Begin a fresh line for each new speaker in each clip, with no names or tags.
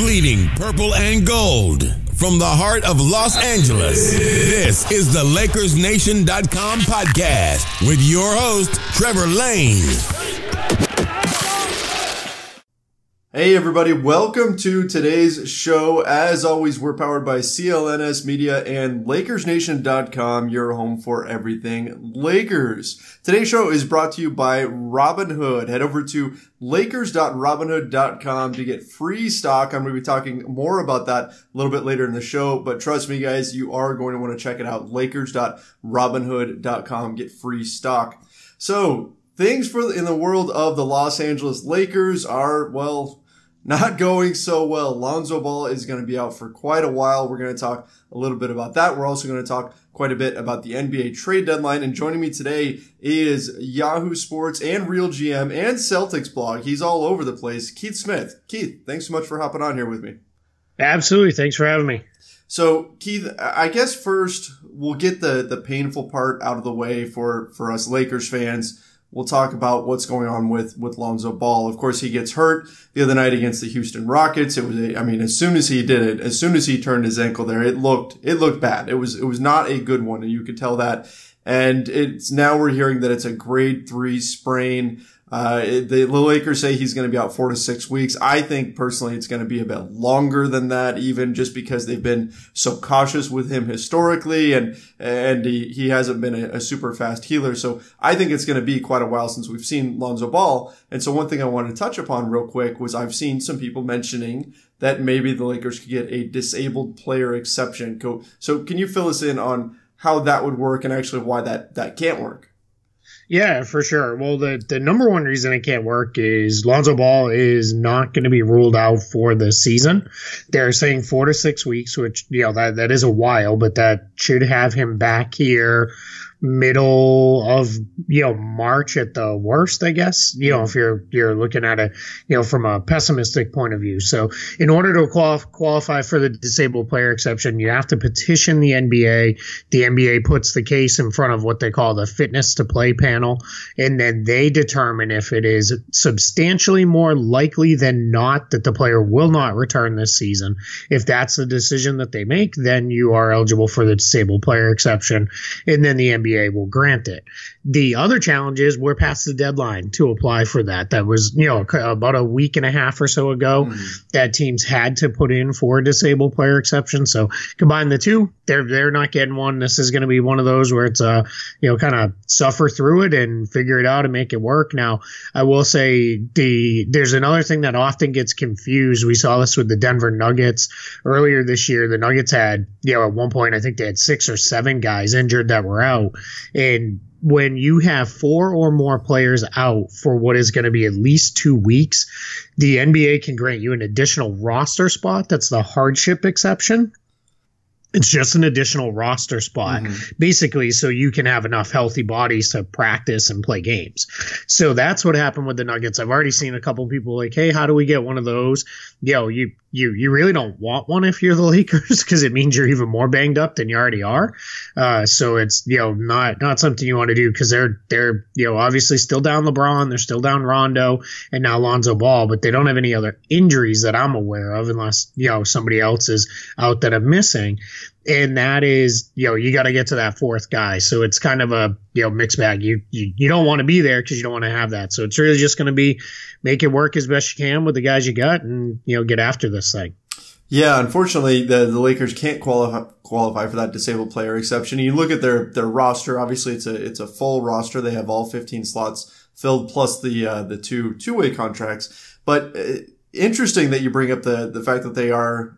bleeding purple and gold. From the heart of Los Angeles, this is the LakersNation.com podcast with your host, Trevor Lane.
Hey everybody, welcome to today's show. As always, we're powered by CLNS Media and LakersNation.com, your home for everything Lakers. Today's show is brought to you by Robinhood. Head over to Lakers.Robinhood.com to get free stock. I'm going to be talking more about that a little bit later in the show, but trust me guys, you are going to want to check it out. Lakers.Robinhood.com, get free stock. So, things in the world of the Los Angeles Lakers are, well, not going so well. Lonzo Ball is going to be out for quite a while. We're going to talk a little bit about that. We're also going to talk quite a bit about the NBA trade deadline. And joining me today is Yahoo Sports and Real GM and Celtics blog. He's all over the place. Keith Smith. Keith, thanks so much for hopping on here with me.
Absolutely. Thanks for having me.
So, Keith, I guess first we'll get the painful part out of the way for us Lakers fans. We'll talk about what's going on with Lonzo Ball. Of course, he gets hurt the other night against the Houston Rockets. It was as soon as he did it, as soon as he turned his ankle there, it looked bad. It was not a good one, and you could tell that. And now we're hearing that it's a grade 3 sprain. The Lakers say he's going to be out 4 to 6 weeks. I think personally it's going to be a bit longer than that, even just because they've been so cautious with him historically, and he hasn't been a super fast healer. So I think it's going to be quite a while since we've seen Lonzo Ball. And so one thing I wanted to touch upon real quick was I've seen some people mentioning that maybe the Lakers could get a disabled player exception. So can you fill us in on how that would work and actually why that can't work?
Yeah, for sure. Well, the number one reason it can't work is Lonzo Ball is not going to be ruled out for the season. They're saying 4 to 6 weeks, which, that is a while, but that should have him back here middle of, March at the worst, I guess, if you're looking at it, from a pessimistic point of view. So in order to qualify for the disabled player exception, you have to petition the NBA. The NBA puts the case in front of what they call the fitness to play panel, and then they determine if it is substantially more likely than not that the player will not return this season. If that's the decision that they make, then you are eligible for the disabled player exception, and then the NBA will grant it. The other challenge is we're past the deadline to apply for that. That was, about a week and a half or so ago that teams had to put in for a disabled player exception. So combine the two, they're not getting one. This is going to be one of those where it's kind of suffer through it and figure it out and make it work. Now, I will say there's another thing that often gets confused. We saw this with the Denver Nuggets earlier this year. The Nuggets had, at one point, I think they had 6 or 7 guys injured that were out. And when you have 4 or more players out for what is going to be at least 2 weeks, the NBA can grant you an additional roster spot. That's the hardship exception. It's just an additional roster spot, basically, so you can have enough healthy bodies to practice and play games. So that's what happened with the Nuggets. I've already seen a couple people like, hey, how do we get one of those? You really don't want one if you're the Lakers because it means you're even more banged up than you already are. So it's, not something you want to do because they're obviously still down LeBron. They're still down Rondo and now Lonzo Ball, but they don't have any other injuries that I'm aware of unless, somebody else is out that I'm missing. And that is, you got to get to that 4th guy. So it's kind of a, mixed bag. You don't want to be there because you don't want to have that. So it's really just going to be make it work as best you can with the guys you got and, get after this thing.
Yeah, unfortunately, the Lakers can't qualify for that disabled player exception. You look at their roster. Obviously, it's a full roster. They have all 15 slots filled plus the two-way contracts. But interesting that you bring up the fact that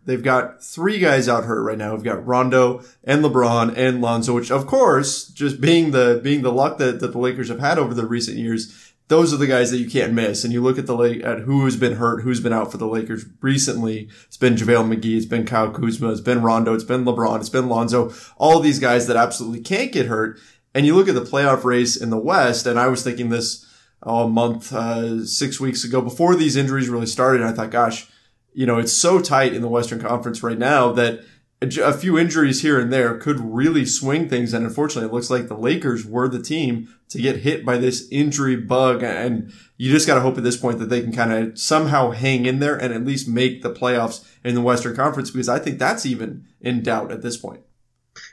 they've got 3 guys out hurt right now. We've got Rondo and LeBron and Lonzo, which of course, just being the luck that the Lakers have had over the recent years, those are the guys that you can't miss. And you look at at who's been hurt, who's been out for the Lakers recently. It's been JaVale McGee, it's been Kyle Kuzma, it's been Rondo, it's been LeBron, it's been Lonzo, all of these guys that absolutely can't get hurt. And you look at the playoff race in the West, and I was thinking this a month, 6 weeks ago before these injuries really started. And I thought, gosh, it's so tight in the Western Conference right now that a few injuries here and there could really swing things. And unfortunately, it looks like the Lakers were the team to get hit by this injury bug. And you just got to hope at this point that they can kind of somehow hang in there and at least make the playoffs in the Western Conference, because I think that's even in doubt at this point.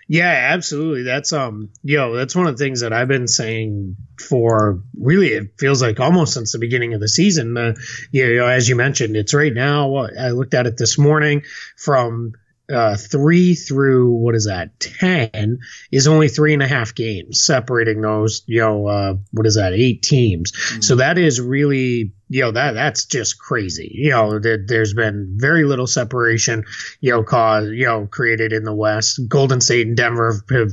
Yeah, absolutely. That's that's one of the things that I've been saying for really, it feels like almost since the beginning of the season. As you mentioned, it's right now. I looked at it this morning from 3 through 10 is only 3.5 games separating those, 8 teams. Mm-hmm. So that is really, that's just crazy. There's been very little separation, created in the West. Golden State and Denver have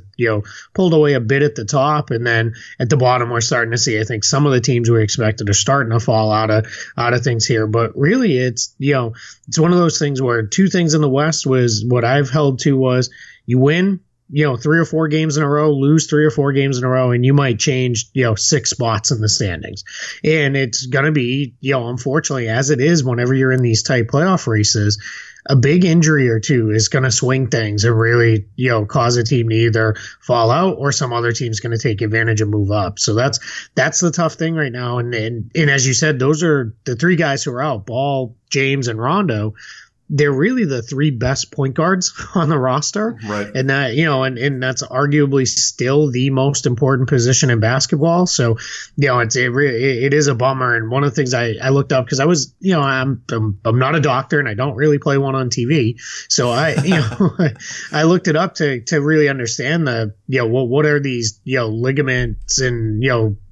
pulled away a bit at the top, and then at the bottom we're starting to see, I think, some of the teams we expected are starting to fall out of things here. But really, it's one of those things where two things in the West was what I've held to was you win 3 or 4 games in a row, lose 3 or 4 games in a row, and you might change, 6 spots in the standings. And it's going to be, unfortunately, as it is whenever you're in these tight playoff races, a big injury or two is going to swing things and really, cause a team to either fall out or some other team's going to take advantage and move up. So that's the tough thing right now. And as you said, those are the 3 guys who are out, Ball, James, and Rondo. They're really the 3 best point guards on the roster.
Right.
And that, and that's arguably still the most important position in basketball. So, it is a bummer. And one of the things I looked up, because I was, I'm not a doctor and I don't really play one on TV. So I looked it up to really understand what are these, ligaments and,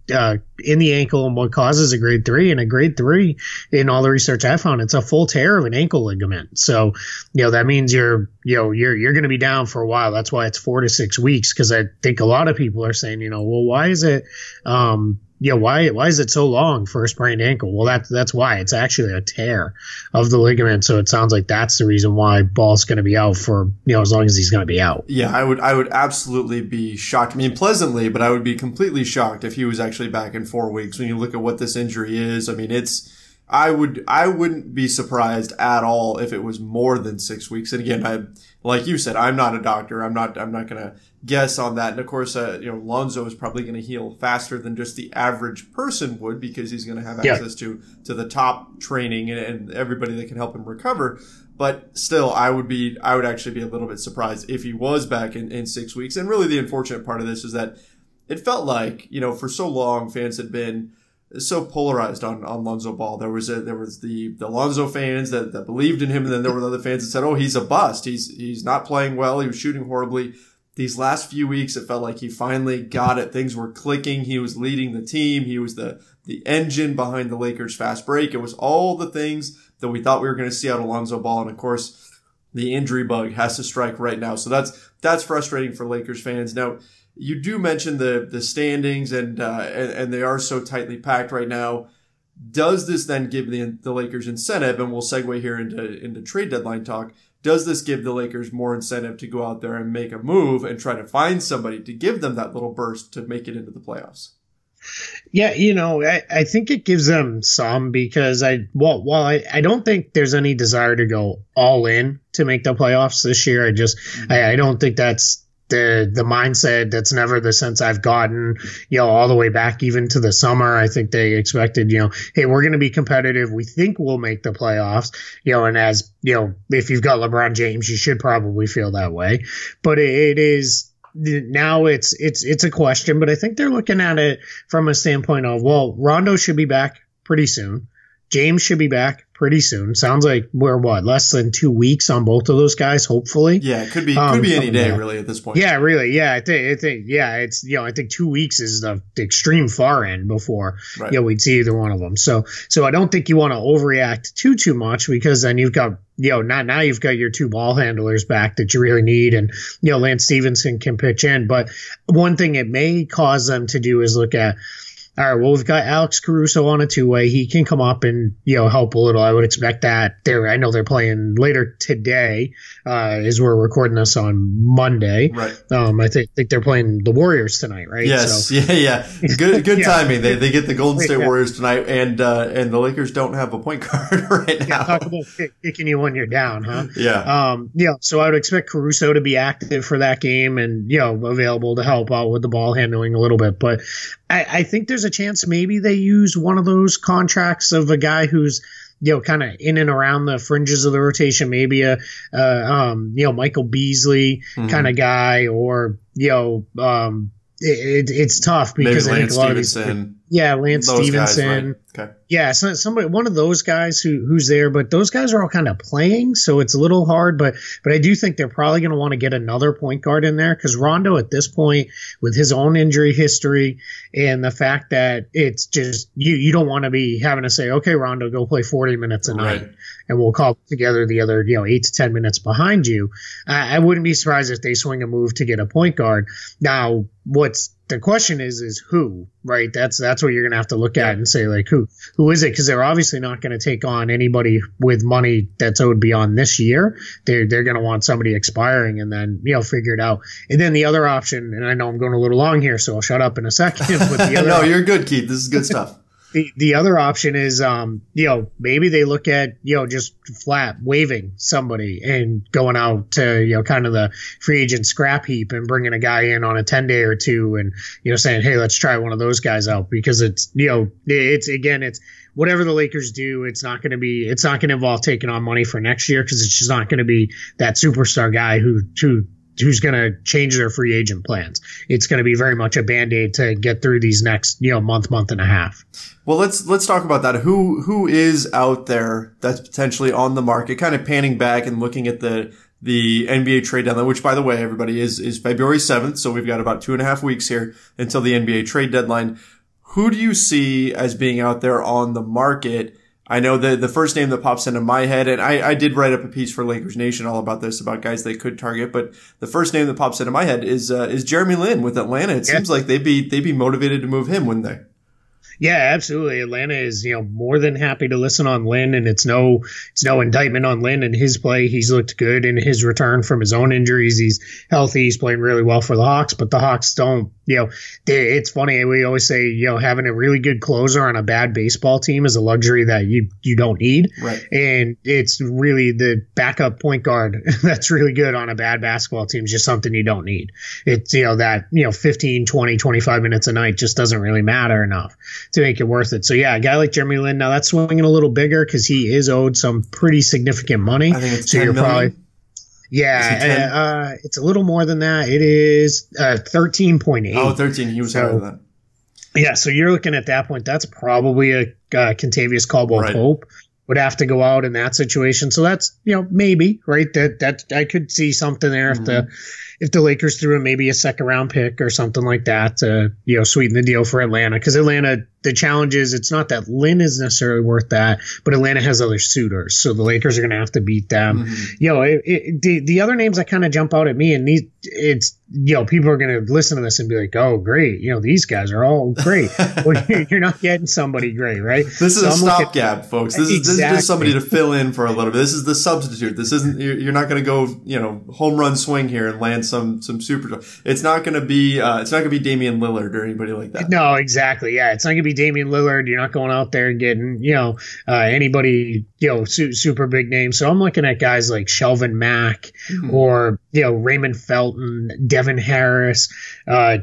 in the ankle and what causes a grade 3. And a grade 3, in all the research I found, it's a full tear of an ankle ligament. So, that means you're going to be down for a while. That's why it's 4 to 6 weeks. Cause I think a lot of people are saying, why is it, why is it so long for a sprained ankle? Well, that's why. It's actually a tear of the ligament. So it sounds like that's the reason why Ball's going to be out for, as long as he's going to be out.
Yeah, I would absolutely be shocked. I mean, pleasantly, but I would be completely shocked if he was actually back in 4 weeks. When you look at what this injury is, I mean, I wouldn't be surprised at all if it was more than 6 weeks. And again, like you said, I'm not a doctor. I'm not going to guess on that. And of course, Lonzo is probably going to heal faster than just the average person would, because he's going to have access to the top training and everybody that can help him recover. But still, I would actually be a little bit surprised if he was back in 6 weeks. And really the unfortunate part of this is that it felt like, for so long fans had been so polarized on Lonzo Ball. There was the Lonzo fans that believed in him, and then there were other fans that said, "Oh, he's a bust. He's not playing well. He was shooting horribly." These last few weeks, it felt like he finally got it. Things were clicking. He was leading the team. He was the engine behind the Lakers' fast break. It was all the things that we thought we were going to see out of Lonzo Ball, and of course, the injury bug has to strike right now. So that's frustrating for Lakers fans. Now, you do mention the standings and they are so tightly packed right now. Does this then give the Lakers incentive? And we'll segue here into trade deadline talk. Does this give the Lakers more incentive to go out there and make a move and try to find somebody to give them that little burst to make it into the playoffs?
Yeah, I think it gives them some, because I don't think there's any desire to go all in to make the playoffs this year. I don't think that's the mindset. That's never the sense I've gotten, all the way back even to the summer. I think they expected, hey, we're going to be competitive. We think we'll make the playoffs, and as, if you've got LeBron James, you should probably feel that way. But it is, now it's a question, but I think they're looking at it from a standpoint of, well, Rondo should be back pretty soon. James should be back pretty soon. Sounds like we're less than 2 weeks on both of those guys, hopefully.
Yeah, it could be any day really at this point.
Yeah, really. Yeah, I think it's I think 2 weeks is the extreme far end before we'd see either one of them. So I don't think you want to overreact too much, because then you've got now you've got your 2 ball handlers back that you really need, and Lance Stevenson can pitch in. But one thing it may cause them to do is look at, All right, well, we've got Alex Caruso on a two-way. He can come up and, help a little. I would expect that. I know they're playing later today, as we're recording this on Monday.
Right.
I think they're playing the Warriors tonight, right?
Yes.
So,
yeah. Good yeah. timing. They get the Golden State Warriors tonight, and the Lakers don't have a point guard right now.
Yeah, talk about kicking you when you're down, huh?
Yeah.
So I would expect Caruso to be active for that game and, available to help out with the ball handling a little bit. But I think there's a chance maybe they use one of those contracts of a guy who's, kind of in and around the fringes of the rotation, maybe a Michael Beasley kind of guy, or, it's tough because
maybe
I think a lot of these, Lance Stevenson.
Guys, right? Okay.
Yeah, so somebody, one of those guys who's there, but those guys are all kind of playing, so it's a little hard. But I do think they're probably going to want to get another point guard in there, because Rondo at this point, with his own injury history and the fact that it's just you don't want to be having to say, okay, Rondo, go play 40 minutes a night, and we'll call together the other 8 to 10 minutes behind you. I wouldn't be surprised if they swing a move to get a point guard. Now, the question is who, right? That's what you're going to have to look at and say, like, who is it? Because they're obviously not going to take on anybody with money that's owed beyond this year. They're going to want somebody expiring and then, figure it out. And then the other option, and I know I'm going a little long here, so I'll shut up in a second. But the other
no, you're good, Keith. This is good stuff.
The other option is, maybe they look at, just flat waiving somebody and going out to, kind of the free agent scrap heap and bringing a guy in on a 10-day or two and, saying, hey, let's try one of those guys out, because it's whatever the Lakers do, it's not going to involve taking on money for next year, because it's just not going to be that superstar guy who's going to change their free agent plans. It's going to be very much a Band-Aid to get through these next, month and a half.
Well, let's talk about that. Who is out there that's potentially on the market, kind of panning back and looking at the NBA trade deadline, which, by the way, everybody is February 7th. So we've got about 2.5 weeks here until the NBA trade deadline. Who do you see as being out there on the market? I know the first name that pops into my head, and I did write up a piece for Lakers Nation all about this, about guys they could target, but the first name that pops into my head is Jeremy Lin with Atlanta. It seems like they'd be motivated to move him, wouldn't they?
Yeah, absolutely. Atlanta is, more than happy to listen on Lin, and it's no indictment on Lin and his play. He's looked good in his return from his own injuries. He's healthy. He's playing really well for the Hawks, but the Hawks don't, it's funny. We always say, having a really good closer on a bad baseball team is a luxury that you don't need.
Right.
And it's really the backup point guard that's really good on a bad basketball team is just something you don't need. It's, that, 15, 20, 25 minutes a night just doesn't really matter enough to make it worth it. So yeah, a guy like Jeremy Lin, now that's swinging a little bigger because he is owed some pretty significant money.
I think it's
so
10
you're
million.
Probably, yeah, it's a little more than that. It is 13.8.
Oh, 13. He was higher than that.
Yeah, so you're looking at that point. That's probably a Kentavious Caldwell-Pope would have to go out in that situation. So that's, maybe, right? That I could see something there if the Lakers threw in maybe a second round pick or something like that to, sweeten the deal for Atlanta. Because Atlanta, the challenge is it's not that Lin is necessarily worth that, but Atlanta has other suitors. So the Lakers are going to have to beat them. The other names that kind of jump out at me, and it's, people are going to listen to this and be like, oh, great. these guys are all great. Well, you're not getting somebody great, right?
This is a stopgap, folks. This is just somebody to fill in for a little bit. This is the substitute. This isn't, you're not going to go, home run swing here and land some super. It's not going to be Damian Lillard or anybody like that.
No, exactly. Yeah. It's not going to be Damian Lillard. You're not going out there and getting, anybody, super big name. So I'm looking at guys like Shelvin Mack or, Raymond Felton, Devin Harris,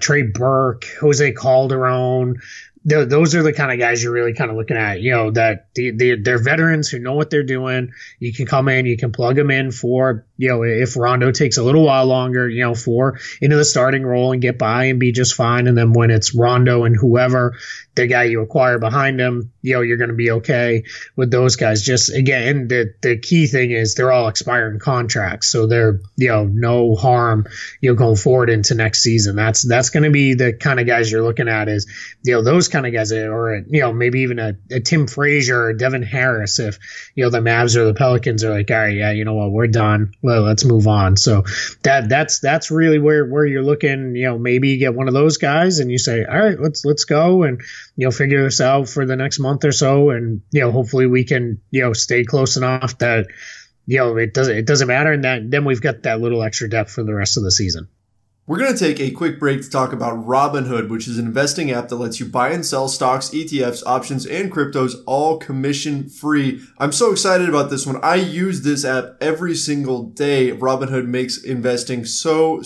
Trey Burke, Jose Calderon. Those are the kind of guys you're really kind of looking at, that they're veterans who know what they're doing. You can come in, you can plug them in for, if Rondo takes a little while longer, for into the starting role and get by and be just fine. And then when it's Rondo and whoever, the guy you acquire behind him, you're going to be okay with those guys. Just again, the key thing is they're all expiring contracts. So they're, no harm, going forward into next season. That's going to be the kind of guys you're looking at is, those kind of guys, or maybe even a Tim Frazier or Devin Harris, if the Mavs or the Pelicans are like, all right, yeah, you know what, we're done, well, let's move on. So that's really where you're looking. Maybe you get one of those guys and you say, all right, let's go and figure this out for the next month or so, and hopefully we can stay close enough that it doesn't matter, and then we've got that little extra depth for the rest of the season.
We're going to take a quick break to talk about Robinhood, which is an investing app that lets you buy and sell stocks, ETFs, options, and cryptos, all commission free. I'm so excited about this one. I use this app every single day. Robinhood makes investing so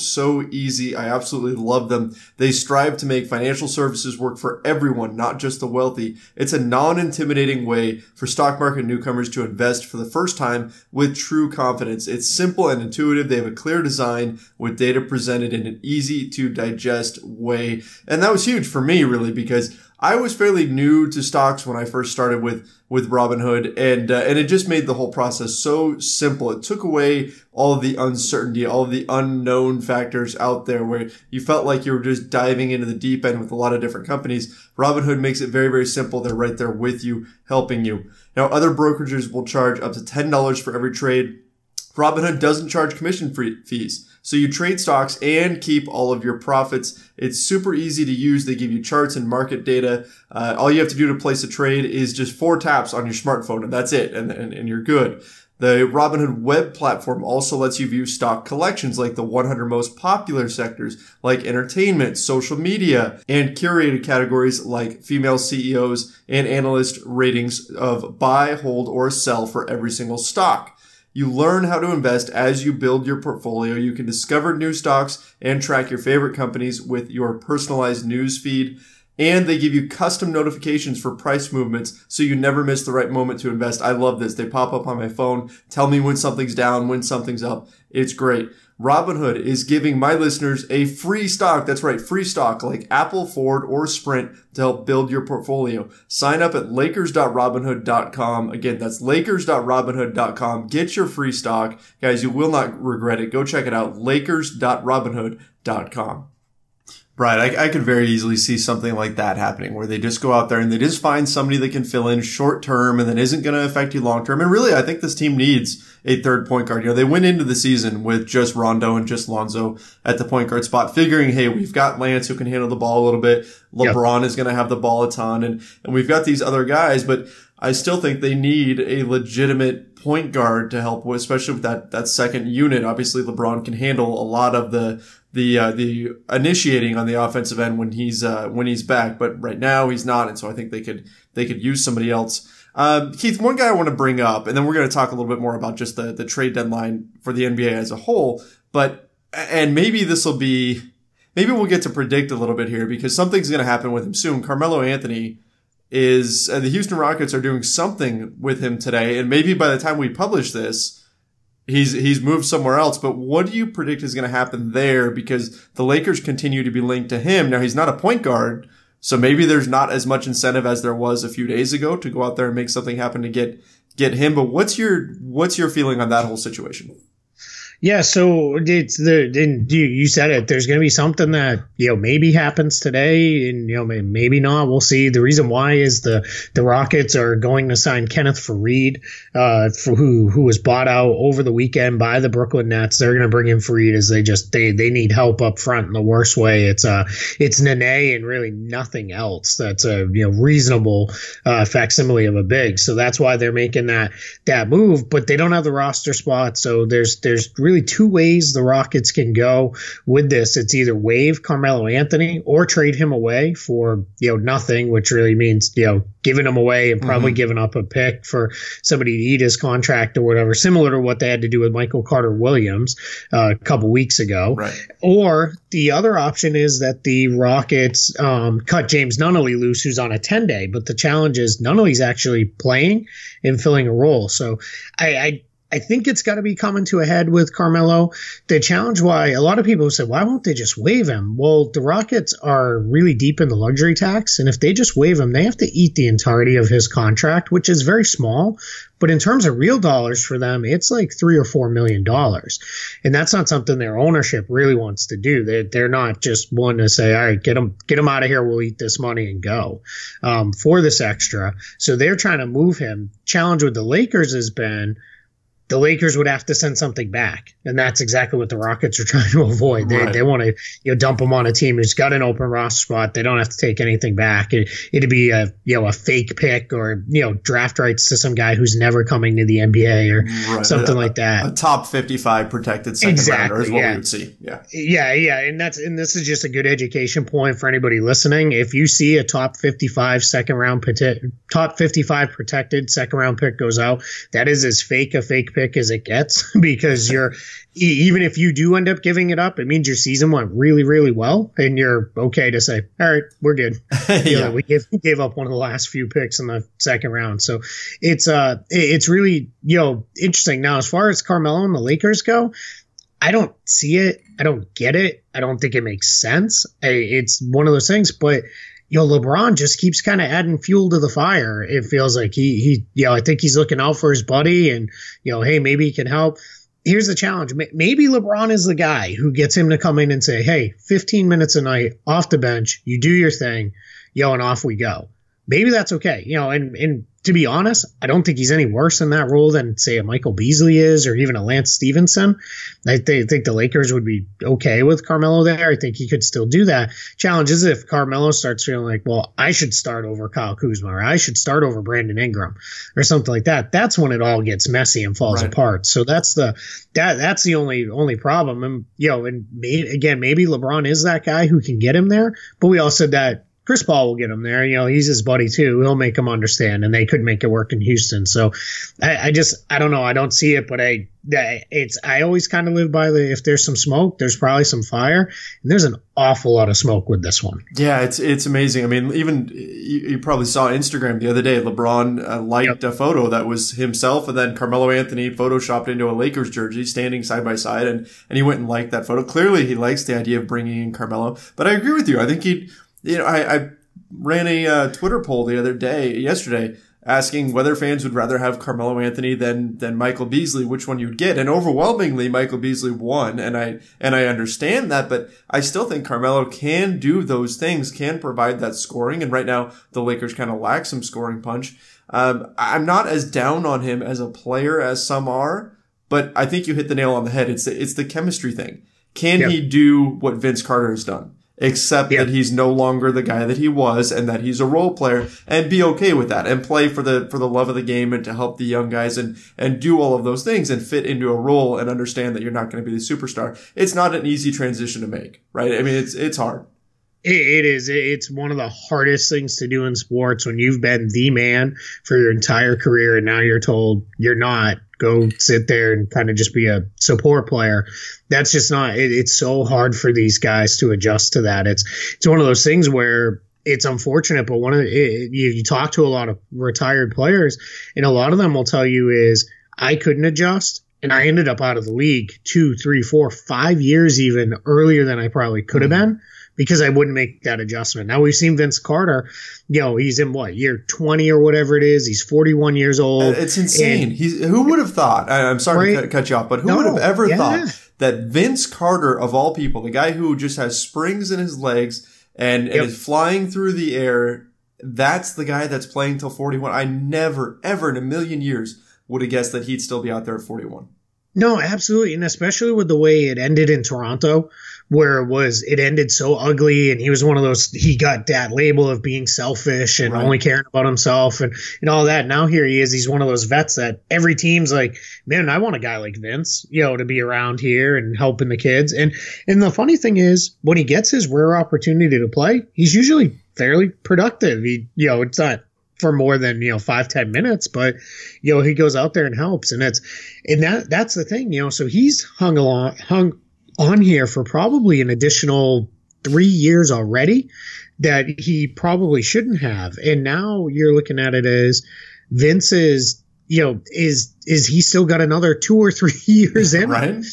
easy. I absolutely love them. They strive to make financial services work for everyone, not just the wealthy. It's a non-intimidating way for stock market newcomers to invest for the first time with true confidence. It's simple and intuitive. They have a clear design with data presented in an easy to digest way. And that was huge for me, really, because I was fairly new to stocks when I first started with Robinhood, and it just made the whole process so simple. It took away all of the uncertainty, all of the unknown factors out there where you felt like you were just diving into the deep end with a lot of different companies. Robinhood makes it very, very simple. They're right there with you, helping you. Now, other brokerages will charge up to $10 for every trade. Robinhood doesn't charge commission fees. So you trade stocks and keep all of your profits. It's super easy to use. They give you charts and market data. All you have to do to place a trade is just 4 taps on your smartphone, and that's it, and you're good. The Robinhood web platform also lets you view stock collections like the 100 most popular sectors like entertainment, social media, and curated categories like female CEOs and analyst ratings of buy, hold, or sell for every single stock. You learn how to invest as you build your portfolio. You can discover new stocks and track your favorite companies with your personalized news feed. And they give you custom notifications for price movements so you never miss the right moment to invest. I love this. They pop up on my phone, tell me when something's down, when something's up. It's great. Robinhood is giving my listeners a free stock. That's right, free stock like Apple, Ford, or Sprint to help build your portfolio. Sign up at lakers.robinhood.com. Again, that's lakers.robinhood.com. Get your free stock. Guys, you will not regret it. Go check it out, lakers.robinhood.com. Right. I could very easily see something like that happening where they just go out there and they just find somebody that can fill in short term and then isn't going to affect you long term. And really, I think this team needs a third point guard. They went into the season with just Rondo and just Lonzo at the point guard spot, figuring, hey, we've got Lance who can handle the ball a little bit. LeBron is going to have the ball a ton. And we've got these other guys, but I still think they need a legitimate point guard to help with, especially with that second unit. Obviously, LeBron can handle a lot of the initiating on the offensive end when he's back, but right now he's not, and so I think they could use somebody else. Keith, one guy I want to bring up, and then we're going to talk a little bit more about just the trade deadline for the NBA as a whole, and maybe we'll get to predict a little bit here because something's going to happen with him soon. Carmelo Anthony is, the Houston Rockets are doing something with him today, and maybe by the time we publish this, he's moved somewhere else. But what do you predict is going to happen there? Because the Lakers continue to be linked to him. Now, he's not a point guard, so maybe there's not as much incentive as there was a few days ago to go out there and make something happen to get him. But what's your feeling on that whole situation?
Yeah, so you said it. There's going to be something that maybe happens today, and maybe not. We'll see. The reason why is the Rockets are going to sign Kenneth Faried, who was bought out over the weekend by the Brooklyn Nets. They're going to bring in Faried as they need help up front in the worst way. It's Nene and really nothing else. That's a reasonable facsimile of a big. So that's why they're making that move. But they don't have the roster spot, so there's really 2 ways the Rockets can go with this. It's either waive Carmelo Anthony or trade him away for nothing, which really means giving him away and probably giving up a pick for somebody to eat his contract or whatever, similar to what they had to do with Michael Carter Williams a couple weeks ago.
Right.
Or the other option is that the Rockets cut James Nunnally loose, who's on a 10-day, but the challenge is Nunnally's actually playing and filling a role. So I think it's got to be coming to a head with Carmelo. The challenge why a lot of people said, why won't they just waive him? Well, the Rockets are really deep in the luxury tax. And if they just waive him, they have to eat the entirety of his contract, which is very small. But in terms of real dollars for them, it's like $3 or $4 million. And that's not something their ownership really wants to do. They're not just one to say, all right, get him out of here. We'll eat this money and go for this extra. So they're trying to move him. Challenge with the Lakers has been, the Lakers would have to send something back. And that's exactly what the Rockets are trying to avoid. They want to dump them on a team who's got an open roster spot. They don't have to take anything back. It'd be a fake pick or, draft rights to some guy who's never coming to the NBA or something like that.
A top 55 protected second rounder is what we would see. Yeah.
Yeah. And this is just a good education point for anybody listening. If you see a top 55 protected second round pick goes out, that is as fake a fake pick as it gets, because even if you do end up giving it up, it means your season went really, really well, and you're okay to say, all right, we're good. We gave up one of the last few picks in the second round. So it's really, interesting. Now, as far as Carmelo and the Lakers go, I don't see it. I don't get it. I don't think it makes sense. It's one of those things, but LeBron just keeps kind of adding fuel to the fire. It feels like I think he's looking out for his buddy, and, hey, maybe he can help. Here's the challenge. Maybe LeBron is the guy who gets him to come in and say, hey, 15 minutes a night off the bench, you do your thing, and off we go. Maybe that's okay. And to be honest, I don't think he's any worse in that role than, say, a Michael Beasley is, or even a Lance Stevenson. I think the Lakers would be okay with Carmelo there. I think he could still do that. Challenge is if Carmelo starts feeling like, well, I should start over Kyle Kuzma, or I should start over Brandon Ingram, or something like that. That's when it all gets messy and falls apart. So that's the only problem. And maybe LeBron is that guy who can get him there. But we all said that Chris Paul will get him there. He's his buddy too. He'll make him understand, and they could make it work in Houston. So I don't know. I don't see it, but I always kind of live by if there's some smoke, there's probably some fire, and there's an awful lot of smoke with this one.
Yeah, it's amazing. I mean, even you probably saw Instagram the other day. LeBron liked a photo that was himself, and then Carmelo Anthony photoshopped into a Lakers jersey, standing side by side, and he went and liked that photo. Clearly, he likes the idea of bringing in Carmelo. But I agree with you. I think I ran a Twitter poll yesterday, asking whether fans would rather have Carmelo Anthony than Michael Beasley, which one you'd get. And overwhelmingly, Michael Beasley won. And I understand that, but I still think Carmelo can do those things, can provide that scoring. And right now, the Lakers kind of lack some scoring punch. I'm not as down on him as a player as some are, but I think you hit the nail on the head. It's the chemistry thing. Can he do what Vince Carter has done? Except that he's no longer the guy that he was, and that he's a role player, and be okay with that, and play for the love of the game, and to help the young guys, and do all of those things, and fit into a role, and understand that you're not going to be the superstar. It's not an easy transition to make, right? I mean, it's hard.
It is. It's one of the hardest things to do in sports when you've been the man for your entire career, and now you're told you're not. Go sit there and kind of just be a support player. That's just not. It's so hard for these guys to adjust to that. It's one of those things where it's unfortunate, but you talk to a lot of retired players, and a lot of them will tell you is, I couldn't adjust, and I ended up out of the league 2, 3, 4, 5 years even earlier than I probably could have been, because I wouldn't make that adjustment. Now, we've seen Vince Carter, he's in year 20 or whatever it is. He's 41 years old.
It's insane. Who would have thought, I'm sorry to cut you off, but who would have ever thought that Vince Carter, of all people, the guy who just has springs in his legs and is flying through the air, that's the guy that's playing till 41. I never, ever in a million years would have guessed that he'd still be out there at 41.
No, absolutely. And especially with the way it ended in Toronto, where it ended so ugly, and he was one of those, he got that label of being selfish and only caring about himself and all that. Now here he is. He's one of those vets that every team's like, man, I want a guy like Vince, to be around here and helping the kids. And the funny thing is, when he gets his rare opportunity to play, he's usually fairly productive. It's not for more than 5-10 minutes, but he goes out there and helps, and that's the thing. So he's hung on here for probably an additional 3 years already that he probably shouldn't have. And now you're looking at it as Vince is is he still got another 2 or 3 years in,
right?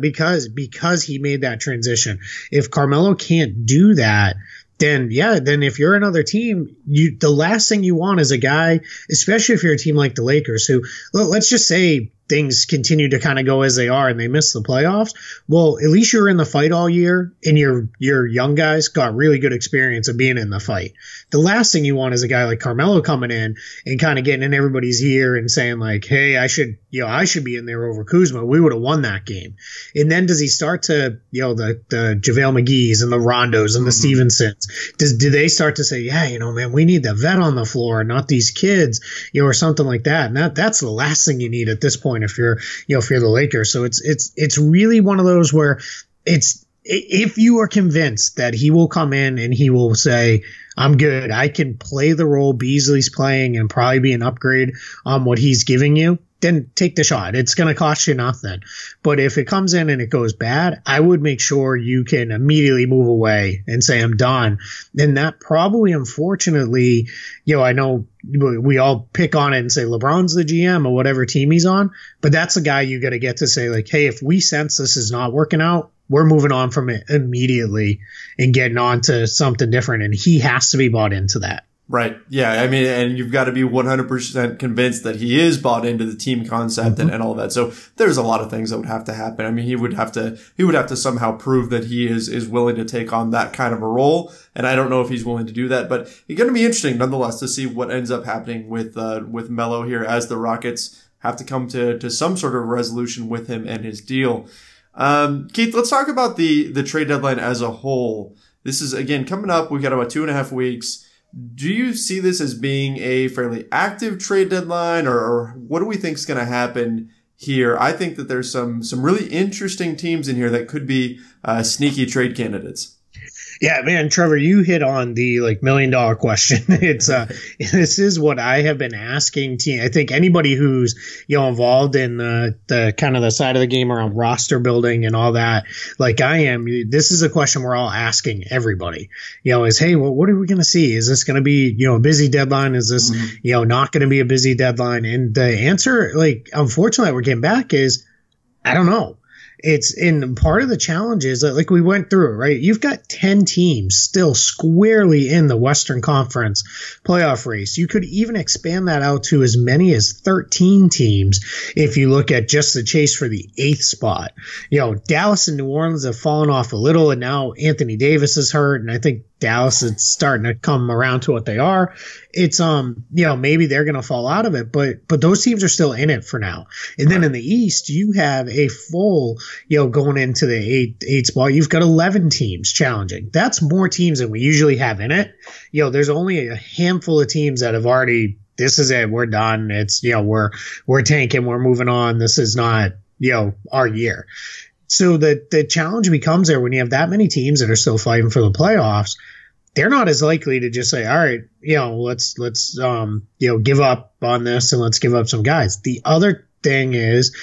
Because he made that transition. If Carmelo can't do that, then if you're another team, the last thing you want is a guy, especially if you're a team like the Lakers, who, let's just say things continue to kind of go as they are and they miss the playoffs. Well, at least you're in the fight all year, and your young guys got really good experience of being in the fight. The last thing you want is a guy like Carmelo coming in and kind of getting in everybody's ear and saying like, hey, I should be in there over Kuzma. We would have won that game. And then does he start to, the JaVale McGee's and the Rondos and the Stevensons, do they start to say, yeah, man, we need the vet on the floor, not these kids, or something like that. And that's the last thing you need at this point if you're the Lakers. So it's really one of those where if you are convinced that he will come in and he will say, I'm good, I can play the role Beasley's playing and probably be an upgrade on what he's giving you, then take the shot. It's going to cost you nothing. But if it comes in and it goes bad, I would make sure you can immediately move away and say, I'm done. And that probably, unfortunately, I know we all pick on it and say LeBron's the GM or whatever team he's on, but that's a guy you got to get to say like, hey, if we sense this is not working out, we're moving on from it immediately and getting on to something different. And he has to be bought into that.
Right. Yeah. I mean, and you've got to be 100% convinced that he is bought into the team concept and all that. So there's a lot of things that would have to happen. I mean, he would have to somehow prove that he is willing to take on that kind of a role. And I don't know if he's willing to do that, but it's going to be interesting nonetheless to see what ends up happening with Melo here as the Rockets have to come to some sort of resolution with him and his deal. Keith, let's talk about the trade deadline as a whole. This is again coming up. We've got about 2.5 weeks. Do you see this as being a fairly active trade deadline, or what do we think is going to happen here? I think that there's some really interesting teams in here that could be sneaky trade candidates.
Yeah, man, Trevor, you hit on the $1 million question. It's this is what I have been asking I think anybody who's involved in the kind of the side of the game around roster building and all that, like I am. This is a question we're all asking everybody. Is hey, well, what are we going to see? Is this going to be a busy deadline? Is this not going to be a busy deadline? And the answer, unfortunately, we're getting back is I don't know. It's in part of the challenge is that, we went through, right? You've got 10 teams still squarely in the Western Conference playoff race. You could even expand that out to as many as 13 teams if you look at just the chase for the 8th spot. Dallas and New Orleans have fallen off a little, and now Anthony Davis is hurt, and I think Dallas is starting to come around to what they are. It's maybe they're going to fall out of it, but those teams are still in it for now. And then in the East, you have a full, going into the 8th spot, you've got 11 teams challenging. That's more teams than we usually have in it. There's only a handful of teams that have already, this is it, we're done. It's, we're tanking, we're moving on. This is not, our year. So the challenge becomes there when you have that many teams that are still fighting for the playoffs. They're not as likely to just say, all right, let's give up on this and let's give up some guys. The other thing is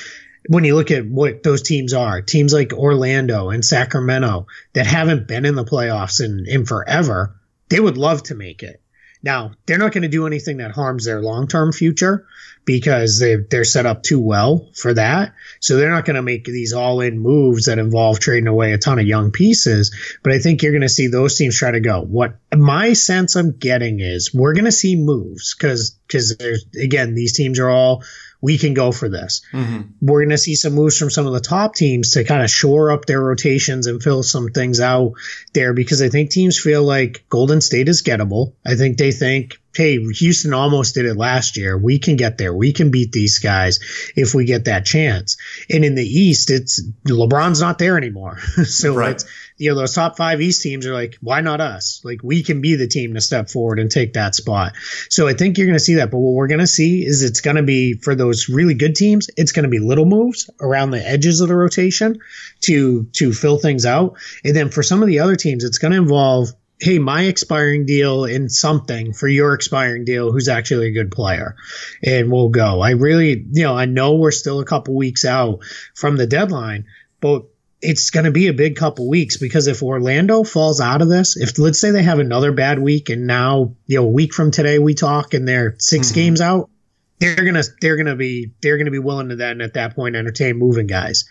when you look at what those teams are, teams like Orlando and Sacramento that haven't been in the playoffs in forever, they would love to make it. Now, they're not going to do anything that harms their long-term future because they're set up too well for that. So they're not going to make these all-in moves that involve trading away a ton of young pieces. But I think you're going to see those teams try to go. What my sense I'm getting is we're going to see moves because there's, again, these teams are all – we can go for this. We're going to see some moves from some of the top teams to kind of shore up their rotations and fill some things out there because I think teams feel like Golden State is gettable. I think they think, hey, Houston almost did it last year. We can get there. We can beat these guys if we get that chance. And in the East, it's LeBron's not there anymore. So right. It's, those top 5 East teams are like, why not us? We can be the team to step forward and take that spot. So I think you're going to see that. But what we're going to see is it's going to be for those really good teams. It's going to be little moves around the edges of the rotation to fill things out. And then for some of the other teams, it's going to involve, hey, my expiring deal in something for your expiring deal who's actually a good player. And we'll go. I really, I know we're still a couple weeks out from the deadline, but it's going to be a big couple weeks because if Orlando falls out of this, if let's say they have another bad week and now, a week from today we talk and they're 6 games out, they're gonna be willing to then at that point entertain moving guys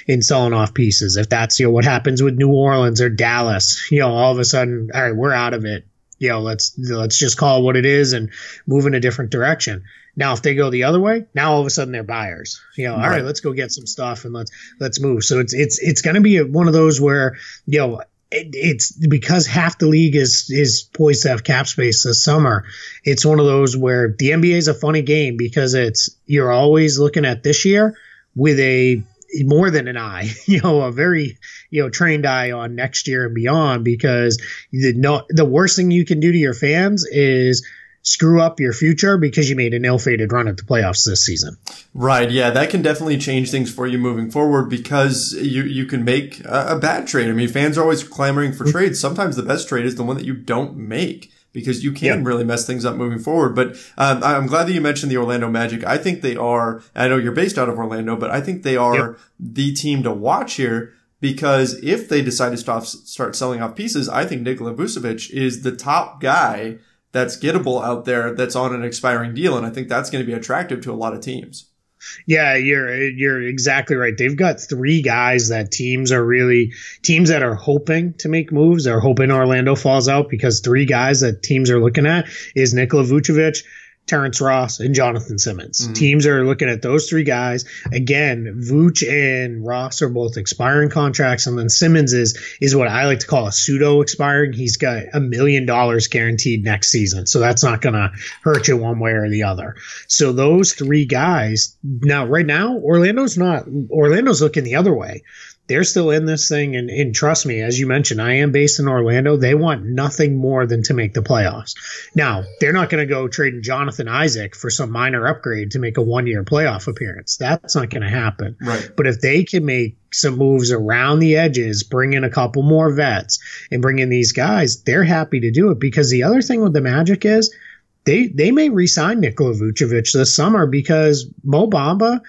and selling off pieces. If that's what happens with New Orleans or Dallas, all of a sudden, all right, we're out of it. Let's just call it what it is and move in a different direction. Now, if they go the other way, now all of a sudden they're buyers. All right, let's go get some stuff and let's move. So it's going to be one of those where it's because half the league is poised to have cap space this summer. It's one of those where the NBA is a funny game because you're always looking at this year with a more than an eye, a very trained eye on next year and beyond, because the worst thing you can do to your fans is screw up your future because you made an ill-fated run at the playoffs this season.
Right. Yeah, that can definitely change things for you moving forward because you can make a bad trade. I mean, fans are always clamoring for trades. Sometimes the best trade is the one that you don't make because you can really mess things up moving forward. But I'm glad that you mentioned the Orlando Magic. I think they are, I know you're based out of Orlando, but I think they are the team to watch here. Because if they decide to start selling off pieces, I think Nikola Vucevic is the top guy that's gettable out there that's on an expiring deal. And I think that's going to be attractive to a lot of teams.
Yeah, you're exactly right. They've got three guys that teams that are hoping to make moves. They're hoping Orlando falls out because three guys that teams are looking at is Nikola Vucevic, Terrence Ross, and Jonathan Simmons. Mm-hmm. Teams are looking at those three guys. Again, Vooch and Ross are both expiring contracts, and then Simmons is what I like to call a pseudo expiring. He's got $1 million guaranteed next season, so that's not going to hurt you one way or the other. So those three guys. Now, right now, Orlando's looking the other way. They're still in this thing, and trust me, as you mentioned, I am based in Orlando. They want nothing more than to make the playoffs. Now, they're not going to go trading Jonathan Isaac for some minor upgrade to make a one-year playoff appearance. That's not going to happen.
Right.
But if they can make some moves around the edges, bring in a couple more vets, and bring in these guys, they're happy to do it. Because the other thing with the Magic is they may re-sign Nikola Vucevic this summer because Mo Bamba,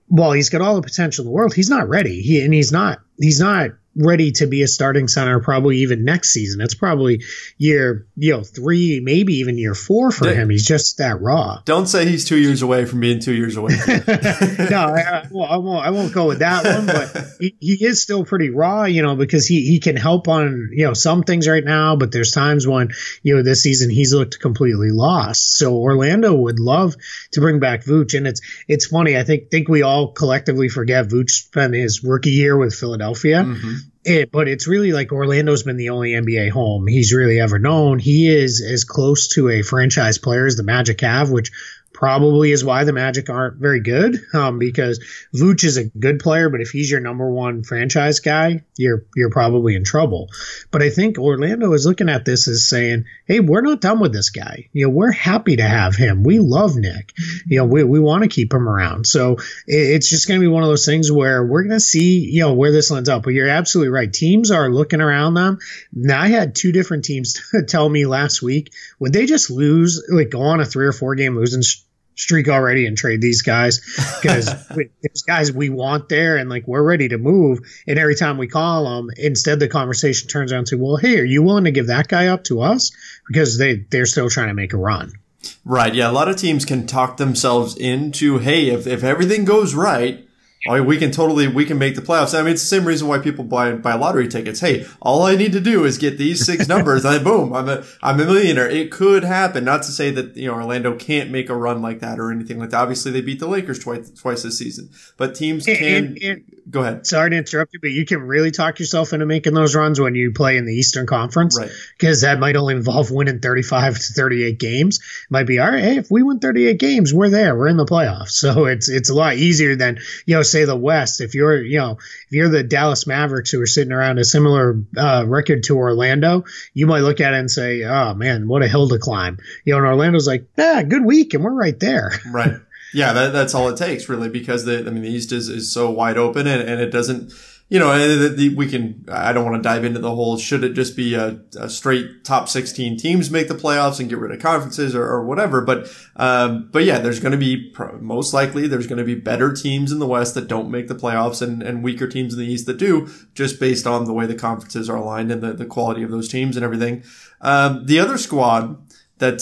well, he's got all the potential in the world. He's not ready. He's not ready to be a starting center probably even next season. It's probably year 3, maybe even year 4 for him. He's just that raw.
Don't say he's 2 years away from being 2 years away.
No, I won't go with that one, but he is still pretty raw, because he can help on, some things right now, but there's times when, this season he's looked completely lost. So Orlando would love to bring back Vooch. And it's funny. I think we all collectively forget Vooch spent his rookie year with Philadelphia. Mm-hmm. But it's really like Orlando's been the only NBA home he's really ever known. He is as close to a franchise player as the Magic have, which probably is why the Magic aren't very good, because Vooch is a good player, but if he's your number one franchise guy, you're probably in trouble. But I think Orlando is looking at this as saying, hey, we're not done with this guy. We're happy to have him. We love Nick. We want to keep him around. So it's just going to be one of those things where we're going to see, where this lands up. But you're absolutely right. Teams are looking around them. Now, I had 2 different teams tell me last week, would they just lose, like go on a 3 or 4 game losing streak already and trade these guys because there's guys we want there and like we're ready to move, and every time we call them, instead the conversation turns around to, well, hey, are you willing to give that guy up to us, because they're still trying to make a run.
Right. Yeah, a lot of teams can talk themselves into, hey, if everything goes right, we can make the playoffs. I mean, it's the same reason why people buy lottery tickets. Hey, all I need to do is get these 6 numbers, and then boom, I'm a millionaire. It could happen. Not to say that Orlando can't make a run like that or anything like that. Obviously, they beat the Lakers twice this season, but teams can. Go ahead.
Sorry to interrupt you, but you can really talk yourself into making those runs when you play in the Eastern Conference, right? Because that might only involve winning 35 to 38 games. It might be, all right, hey, if we win 38 games, we're there. We're in the playoffs. So it's a lot easier than, say the West. If you're the Dallas Mavericks who are sitting around a similar record to Orlando, you might look at it and say, oh man, what a hill to climb. And Orlando's like, good week, and we're right there.
Right. Yeah, that's all it takes, really, because the East is so wide open, and it doesn't, I don't want to dive into the whole, should it just be a straight top 16 teams make the playoffs and get rid of conferences or whatever. But yeah, there's going to be, most likely, there's going to be better teams in the West that don't make the playoffs and weaker teams in the East that do, just based on the way the conferences are aligned and the quality of those teams and everything. The other squad that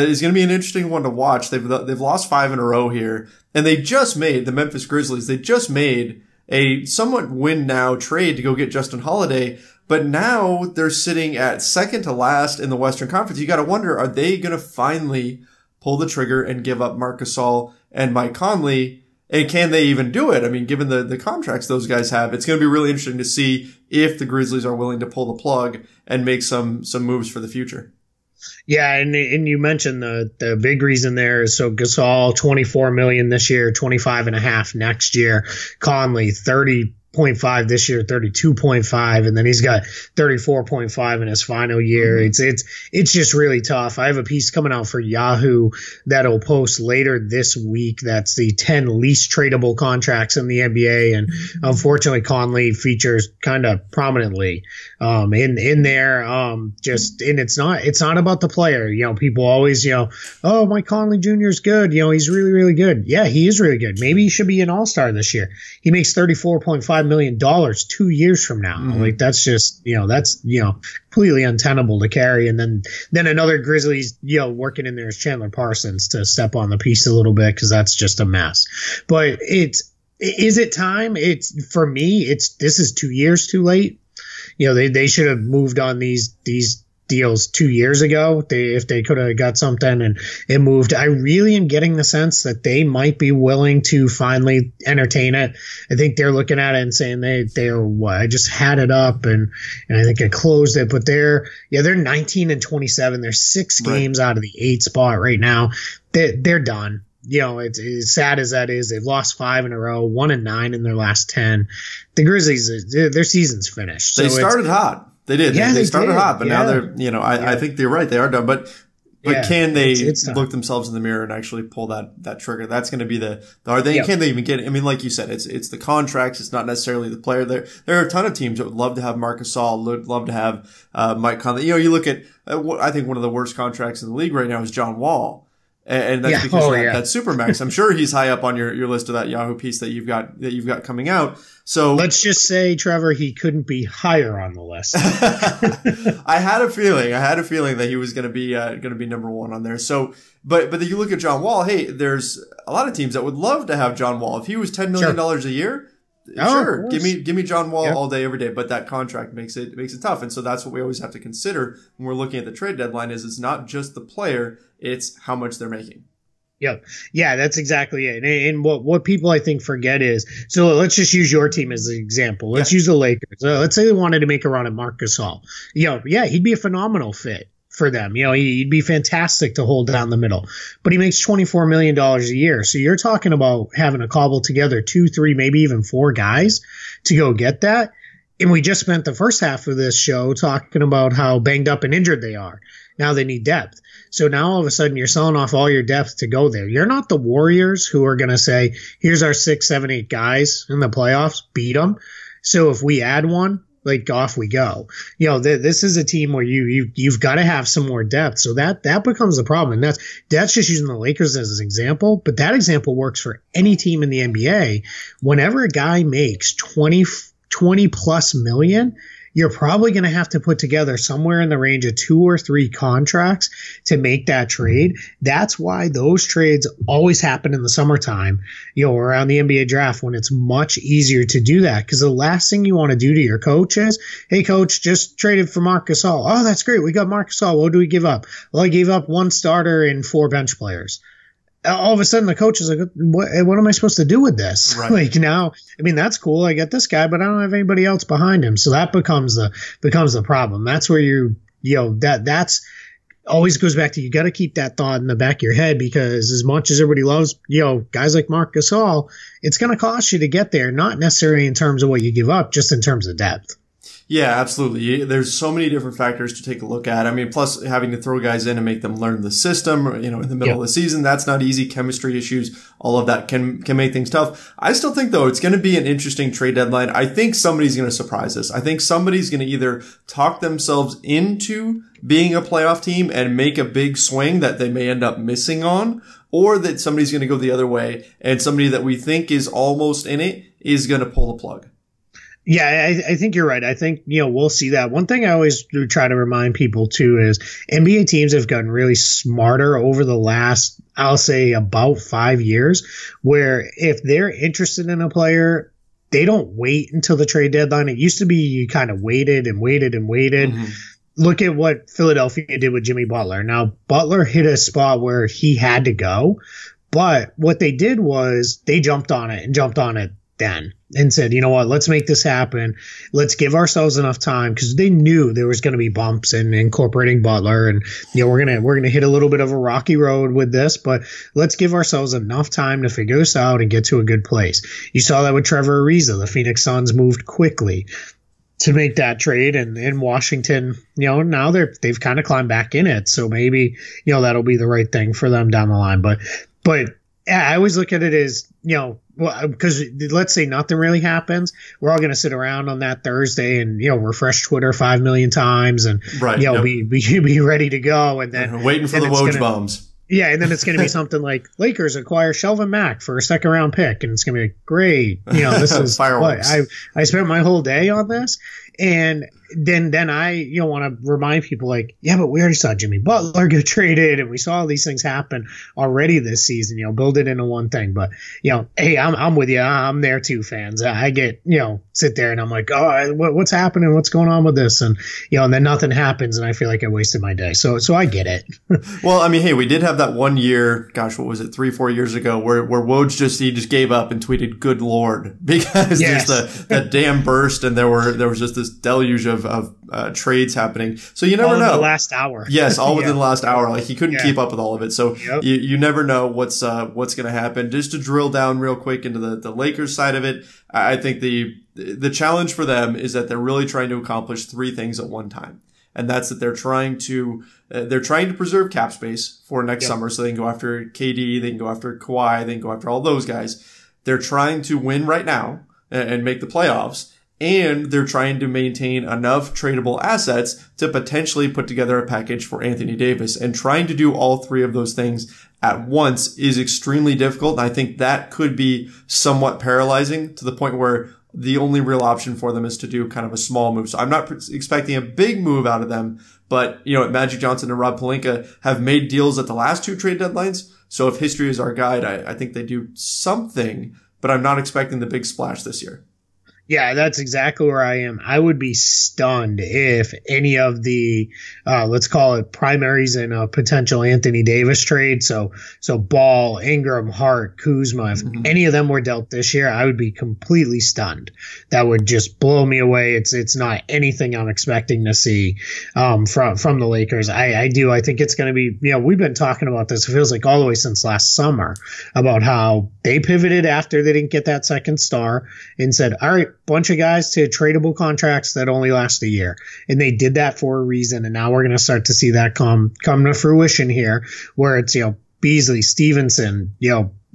is going to be an interesting one to watch. They've lost 5 in a row here, and they just made the Memphis Grizzlies. They just made a somewhat win now trade to go get Justin Holiday, but now they're sitting at second to last in the Western Conference. You got to wonder, are they going to finally pull the trigger and give up Marc Gasol and Mike Conley? And can they even do it? I mean, given the contracts those guys have, it's going to be really interesting to see if the Grizzlies are willing to pull the plug and make some moves for the future.
Yeah, and you mentioned the big reason there is so Gasol $24 million this year, 25.5 next year. Conley 30.5 this year, 32.5, and then he's got 34.5 in his final year. It's just really tough. I have a piece coming out for Yahoo that'll post later this week. That's the 10 least tradable contracts in the NBA, and unfortunately, Conley features kind of prominently in there. And it's not about the player. You know, people always, oh, Mike Conley Jr. is good. You know, he's really, really good. Yeah, he is really good. Maybe he should be an all-star this year. He makes $34.5 million 2 years from now. Like, that's just, that's completely untenable to carry. And then another Grizzlies, working in there is Chandler Parsons to step on the piece a little bit, because that's just a mess. But is it time? For me, this is 2 years too late. They should have moved on these deals 2 years ago. If they could have got something and it moved. I really am getting the sense that they might be willing to finally entertain it. I think they're looking at it and saying I just had it up and I think I closed it, but they're 19 and 27. They're 6 games out of the 8 spot right now. They're done. It's as sad as that is. They've lost 5 in a row, 1-9 in their last 10. The Grizzlies, their season's finished.
They started hot. They did.
Yeah,
they started hot, but now they're, I think they're right. They are done. But can they look themselves in the mirror and actually pull that trigger? That's going to be are they, can they even get it? I mean, like you said, it's the contracts. It's not necessarily the player. There are a ton of teams that would love to have Marc Gasol, would love to have, Mike Conley. You look at, I think one of the worst contracts in the league right now is John Wall. And that's because of that Supermax. I'm sure he's high up on your list of that Yahoo piece that you've got coming out. So
let's just say, Trevor, he couldn't be higher on the list.
I had a feeling that he was going to be number one on there. So, but then you look at John Wall. Hey, there's a lot of teams that would love to have John Wall. If he was $10 million a year, sure, give me John Wall all day, every day. But that contract makes it tough, and so that's what we always have to consider when we're looking at the trade deadline. Is it's not just the player, it's how much they're making.
Yeah, that's exactly it. And what people I think forget is, so let's just use your team as an example. Let's use the Lakers. Let's say they wanted to make a run at Marc Gasol. He'd be a phenomenal fit for them. He'd be fantastic to hold down the middle, but he makes $24 million a year. So you're talking about having to cobble together 2, 3, maybe even 4 guys to go get that. And we just spent the first half of this show talking about how banged up and injured they are. Now they need depth. So now all of a sudden you're selling off all your depth to go there. You're not the Warriors who are going to say, here's our 6, 7, 8 guys in the playoffs, beat them. So if we add one, like, off we go. This is a team where you've got to have some more depth. So that becomes the problem. And that's just using the Lakers as an example, but that example works for any team in the NBA. Whenever a guy makes 20 plus million, you're probably going to have to put together somewhere in the range of 2 or 3 contracts to make that trade. That's why those trades always happen in the summertime, around the NBA draft, when it's much easier to do that. Because the last thing you want to do to your coach is, hey, coach, just traded for Marc Gasol. Oh, that's great. We got Marc Gasol. What do we give up? Well, I gave up 1 starter and 4 bench players. All of a sudden, the coach is like, what am I supposed to do with this?
Right.
Like, now, I mean, that's cool. I get this guy, but I don't have anybody else behind him. So that becomes the problem. That's where that's always goes back to, you got to keep that thought in the back of your head, because as much as everybody loves, guys like Marc Gasol, it's going to cost you to get there, not necessarily in terms of what you give up, just in terms of depth.
Yeah, absolutely. There's so many different factors to take a look at. I mean, plus having to throw guys in and make them learn the system, in the middle of the season, that's not easy. Chemistry issues, all of that can make things tough. I still think, though, it's going to be an interesting trade deadline. I think somebody's going to surprise us. I think somebody's going to either talk themselves into being a playoff team and make a big swing that they may end up missing on, or that somebody's going to go the other way and somebody that we think is almost in it is going to pull the plug.
Yeah, I think you're right. I think, we'll see that. One thing I always do try to remind people too is NBA teams have gotten really smarter over the last, I'll say about 5 years, where if they're interested in a player, they don't wait until the trade deadline. It used to be you kind of waited and waited and waited. Mm-hmm. Look at what Philadelphia did with Jimmy Butler. Now, Butler hit a spot where he had to go, but what they did was they jumped on it then and said, you know what, let's make this happen. Let's give ourselves enough time, because they knew there was going to be bumps in incorporating Butler, and we're going to hit a little bit of a rocky road with this, but let's give ourselves enough time to figure this out and get to a good place. You saw that with Trevor Ariza. The Phoenix Suns moved quickly to make that trade, and in Washington, now they've kind of climbed back in it. So maybe, that'll be the right thing for them down the line. But I always look at it as, because let's say nothing really happens, we're all going to sit around on that Thursday and, refresh Twitter 5 million times and, be ready to go. And then
waiting for the Woj bombs.
Yeah. And then it's going to be something like Lakers acquire Shelvin Mack for a 2nd round pick. And it's going to be like, great. This is
fireworks.
I spent my whole day on this. And then I want to remind people like, yeah, but we already saw Jimmy Butler get traded, and we saw all these things happen already this season. Build it into one thing. But hey, I'm with you. I'm there too, fans. I get sit there and I'm like, oh, what's happening? What's going on with this? And and then nothing happens, and I feel like I wasted my day. So I get it.
Well, I mean, hey, we did have that 1 year. Gosh, what was it? 3-4 years ago, where Woj just gave up and tweeted, "Good Lord," because
yes.
There's that damn burst, and there was just this deluge of trades happening. So you never know.
In the last hour.
Yes, all within the last hour. Like, he couldn't keep up with all of it. So
yep.
you never know what's going to happen. Just to drill down real quick into the Lakers side of it, I think the challenge for them is that they're really trying to accomplish 3 things at one time. And that's that they're trying to preserve cap space for next summer, so they can go after KD, they can go after Kawhi, they can go after all those guys. They're trying to win right now and make the playoffs. And they're trying to maintain enough tradable assets to potentially put together a package for Anthony Davis. And trying to do all 3 of those things at once is extremely difficult. And I think that could be somewhat paralyzing, to the point where the only real option for them is to do kind of a small move. So I'm not expecting a big move out of them, but Magic Johnson and Rob Pelinka have made deals at the last 2 trade deadlines. So if history is our guide, I think they do something, but I'm not expecting the big splash this year.
Yeah, that's exactly where I am. I would be stunned if any of the, let's call it primaries in a potential Anthony Davis trade. So Ball, Ingram, Hart, Kuzma, if any of them were dealt this year, I would be completely stunned. That would just blow me away. It's not anything I'm expecting to see, from the Lakers. I think it's going to be, we've been talking about this. It feels like all the way since last summer, about how they pivoted after they didn't get that second star and said, all right, bunch of guys to tradable contracts that only last a year. And they did that for a reason. And now we're going to start to see that come to fruition here, where it's, Beasley, Stevenson,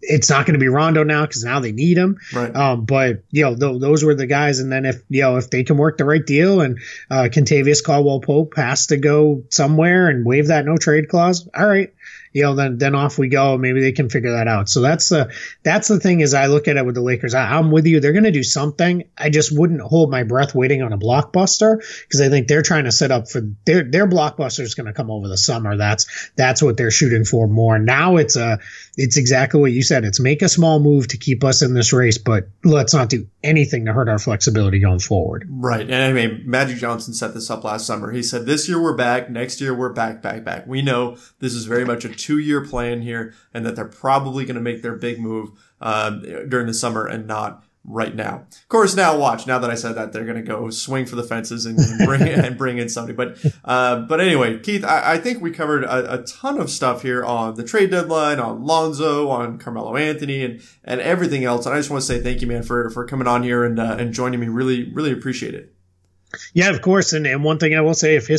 it's not going to be Rondo now because now they need him.
Right.
But those were the guys. And then if they can work the right deal, and Kentavious Caldwell-Pope has to go somewhere and waive that no trade clause, all right, then off we go. Maybe they can figure that out. So that's the thing, as I look at it with the Lakers. I'm with you. They're going to do something. I just wouldn't hold my breath waiting on a blockbuster, because I think they're trying to set up for their blockbuster is going to come over the summer. That's what they're shooting for more. Now it's exactly what you said. It's make a small move to keep us in this race, but let's not do anything to hurt our flexibility going forward.
Right. And I mean, Magic Johnson set this up last summer. He said, this year we're back. Next year we're back. We know this is very much a 2-year plan here, and that they're probably going to make their big move during the summer and not right now. Of course, now that I said that, they're going to go swing for the fences and bring in somebody. But anyway, Keith, I think we covered a ton of stuff here on the trade deadline, on Lonzo, on Carmelo Anthony, and everything else. And I just want to say thank you, man, for coming on here and joining me. Really, really appreciate it.
Yeah, of course. And one thing I will say, if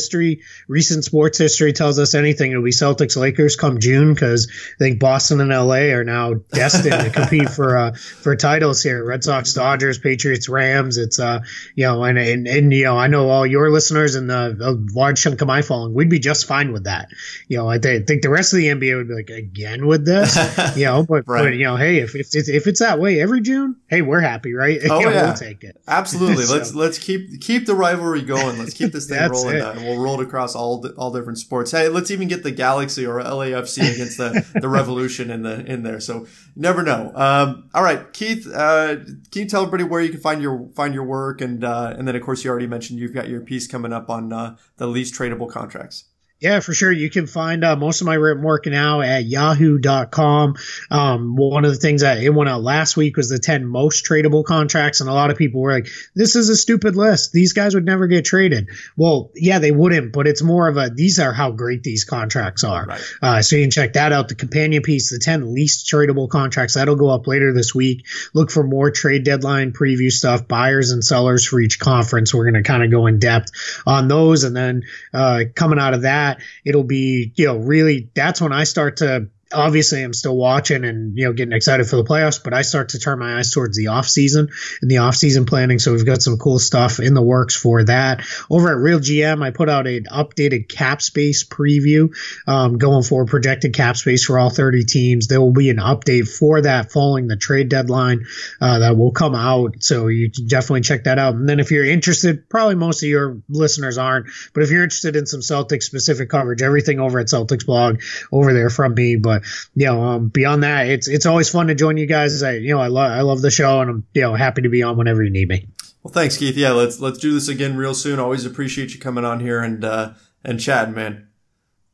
recent sports history tells us anything, it'll be Celtics Lakers come June, because I think Boston and LA are now destined to compete for titles here. Red Sox, Dodgers, Patriots, Rams. It's and I know all your listeners and a large chunk of my following, we'd be just fine with that. I think the rest of the NBA would be like, again with this, but
right.
but hey, if it's that way every June, hey, we're happy, right?
Oh, yeah.
We'll take it.
Absolutely. Let's keep the rivalry going. Let's keep this thing rolling, and we'll roll it across all different sports. Hey, let's even get the Galaxy or LAFC against the Revolution in there. So you never know. All right, Keith, can you tell everybody where you can find your work, and then of course you already mentioned you've got your piece coming up on the least tradable contracts.
Yeah, for sure. You can find most of my written work now at yahoo.com. One of the things that it went out last week was the 10 most tradable contracts. And a lot of people were like, this is a stupid list. These guys would never get traded. Well, yeah, they wouldn't, but it's more of these are how great these contracts are. Right. So you can check that out. The companion piece, the 10 least tradable contracts, that'll go up later this week. Look for more trade deadline preview stuff, buyers and sellers for each conference. We're going to kind of go in depth on those. And then coming out of that, it'll be, really, that's when I start to, obviously I'm still watching and, getting excited for the playoffs, but I start to turn my eyes towards the off season and the off season planning. So we've got some cool stuff in the works for that. Over at Real GM, I put out an updated cap space preview, going for projected cap space for all 30 teams. There will be an update for that following the trade deadline, that will come out. So you can definitely check that out. And then if you're interested, probably most of your listeners aren't, but if you're interested in some Celtics specific coverage, everything over at Celtics blog over there from me. But beyond that, it's always fun to join you guys. I love the show, and I'm happy to be on whenever you need me.
Well, thanks, Keith. Yeah, let's do this again real soon. Always appreciate you coming on here and chatting, man.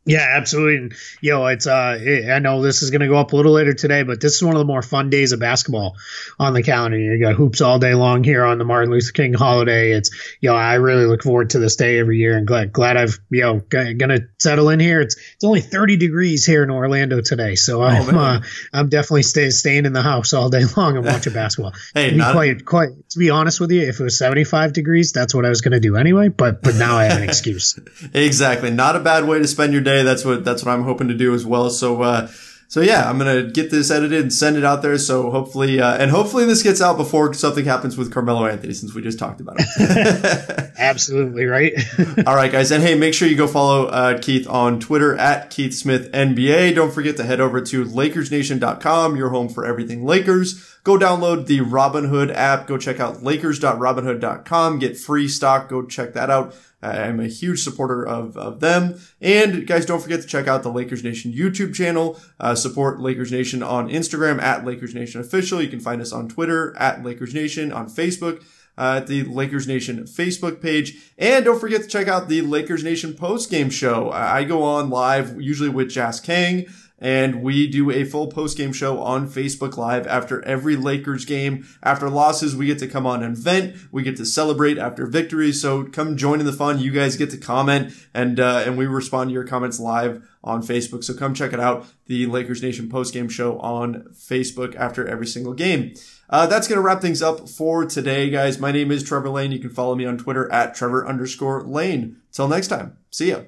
Yeah, absolutely. And, it's I know this is going to go up a little later today, but this is one of the more fun days of basketball on the calendar. You got hoops all day long here on the Martin Luther King holiday. It's, I really look forward to this day every year, and glad I've, going to settle in here. It's only 30 degrees here in Orlando today. So I'm definitely staying in the house all day long and watching basketball.
Hey,
to be honest with you, if it was 75 degrees, that's what I was going to do anyway. But now I have an excuse.
Exactly. Not a bad way to spend your day. That's what I'm hoping to do as well. So yeah, I'm going to get this edited and send it out there. So hopefully this gets out before something happens with Carmelo Anthony, since we just talked about it.
Absolutely. Right.
All right, guys. And hey, make sure you go follow Keith on Twitter at Keith Smith NBA. Don't forget to head over to LakersNation.com, your home for everything Lakers. Go download the Robinhood app. Go check out Lakers.Robinhood.com. Get free stock. Go check that out. I'm a huge supporter of them. And guys, don't forget to check out the Lakers Nation YouTube channel. Support Lakers Nation on Instagram at Lakers Nation Official. You can find us on Twitter at Lakers Nation, on Facebook at the Lakers Nation Facebook page. And don't forget to check out the Lakers Nation post-game show. I go on live, usually with Jas Kang, and we do a full post-game show on Facebook Live after every Lakers game. After losses, we get to come on and vent. We get to celebrate after victories. So come join in the fun. You guys get to comment, and we respond to your comments live on Facebook. So come check it out, the Lakers Nation post-game show on Facebook after every single game. That's going to wrap things up for today, guys. My name is Trevor Lane. You can follow me on Twitter at Trevor_Lane. Till next time. See ya.